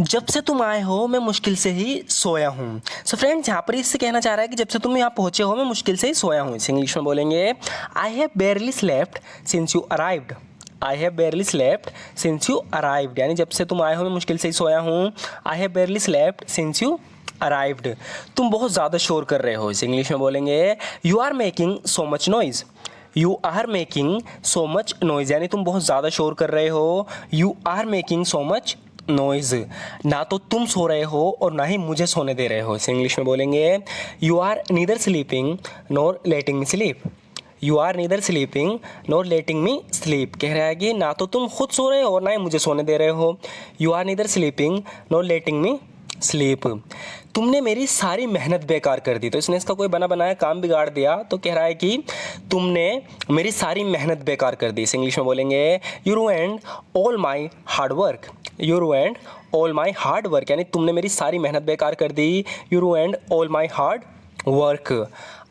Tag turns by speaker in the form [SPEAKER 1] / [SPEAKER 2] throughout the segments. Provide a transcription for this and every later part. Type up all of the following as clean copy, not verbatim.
[SPEAKER 1] जब से तुम आए हो मैं मुश्किल से ही सोया हूँ। सो फ्रेंड्स, यहाँ पर इससे कहना चाह रहा है कि जब से तुम यहाँ पहुँचे हो मैं मुश्किल से ही सोया हूँ। इसे इंग्लिश में बोलेंगे I have बेयरली slept since you arrived. I have बेयरली slept since you arrived, यानी जब से तुम आए हो मैं मुश्किल से ही सोया हूँ। I have बेयरली slept since you arrived. तुम बहुत ज़्यादा शोर कर रहे हो। इसे इंग्लिश में बोलेंगे you are making so much noise. You are making so much noise, यानी तुम बहुत ज़्यादा शोर कर रहे हो। You are making so much noise. ना तो तुम सो रहे हो और ना ही मुझे सोने दे रहे हो। इसे इंग्लिश में बोलेंगे you are neither sleeping nor letting me sleep. You are neither sleeping nor letting me sleep, कह रहा है कि ना तो तुम खुद सो रहे हो और ना ही मुझे सोने दे रहे हो। You are neither sleeping nor letting me sleep. तुमने मेरी सारी मेहनत बेकार कर दी। तो इसने इसका कोई बना बनाया काम बिगाड़ दिया, तो कह रहा है कि तुमने मेरी सारी मेहनत बेकार कर दी। इसे इंग्लिश में बोलेंगे you ruined all my hard work. You ruined all my hard work, यानी तुमने मेरी सारी मेहनत बेकार कर दी। You ruined all my hard work.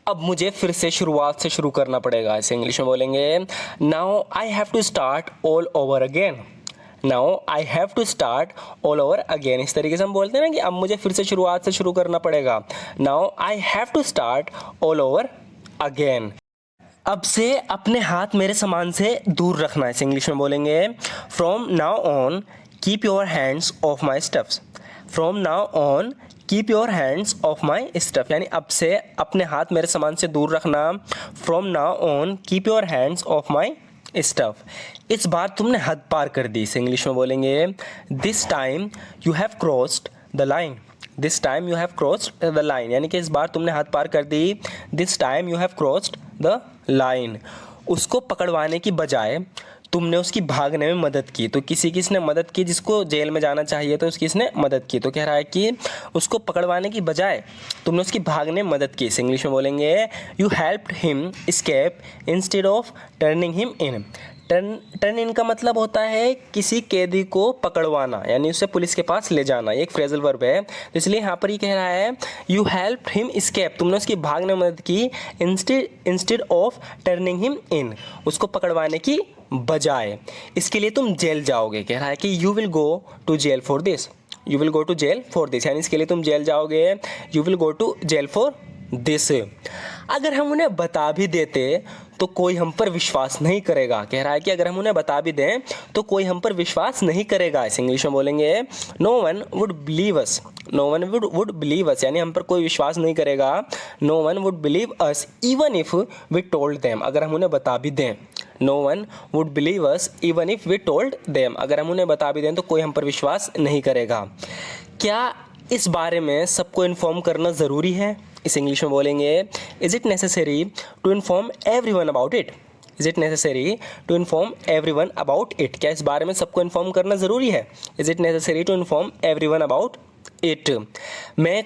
[SPEAKER 1] अब मुझे फिर से शुरुआत से शुरू करना पड़ेगा। इसे इंग्लिश में बोलेंगे now I have to start all over again. Now I have to start all over again. इस तरीके से हम बोलते हैं ना कि अब मुझे फिर से शुरुआत से शुरू करना पड़ेगा। Now I have to start all over again. अब से अपने हाथ मेरे सामान से दूर रखना है। इसे इंग्लिश में बोलेंगे from now on keep your hands of my stuffs. From now on keep your hands of my stuff, यानी अब से अपने हाथ मेरे सामान से दूर रखना। From now on keep your hands of my stuff. इस बार तुमने हद पार कर दी। इसे इंग्लिश में बोलेंगे this time you have crossed the line. This time you have crossed the line, यानी कि इस बार तुमने हद पार कर दी। This time you have crossed the line. उसको पकड़वाने की बजाय तुमने उसकी भागने में मदद की। तो किसने मदद की? जिसको जेल में जाना चाहिए तो उसकी इसने मदद की। तो कह रहा है कि उसको पकड़वाने की बजाय तुमने उसकी भागने में मदद की। इसे इंग्लिश में बोलेंगे you helped him escape instead of turning him in. Turn in का मतलब होता है किसी कैदी को पकड़वाना, यानी उसे पुलिस के पास ले जाना। ये एक फ्रेजल वर्ब है, तो इसलिए यहाँ पर ये कह रहा है यू हेल्प्ड हिम एस्केप, तुमने उसकी भागने में मदद की। Instead of turning him in, उसको पकड़वाने की बजाय। इसके लिए तुम जेल जाओगे। कह रहा है कि you will go to jail for this. You will go to jail for this, यानी इसके लिए तुम जेल जाओगे। You will go to jail for this. अगर हम उन्हें बता भी देते तो कोई हम पर विश्वास नहीं करेगा। कह रहा है कि अगर हम उन्हें बता भी दें तो कोई हम पर विश्वास नहीं करेगा। इस इंग्लिश में बोलेंगे no one would believe us. No one would believe us, यानी हम पर कोई विश्वास नहीं करेगा। No one would believe us even if we told them, अगर हम उन्हें बता भी दें। No one would believe us even if we told them, अगर हम उन्हें बता भी दें तो कोई हम पर विश्वास नहीं करेगा। क्या इस बारे में सबको इन्फॉर्म करना ज़रूरी है? इस इंग्लिश में बोलेंगे is it necessary to inform everyone about it. Is it necessary to inform everyone about it, क्या इस बारे में सबको इन्फॉर्म करना ज़रूरी है? Is it necessary to inform everyone about it. मैं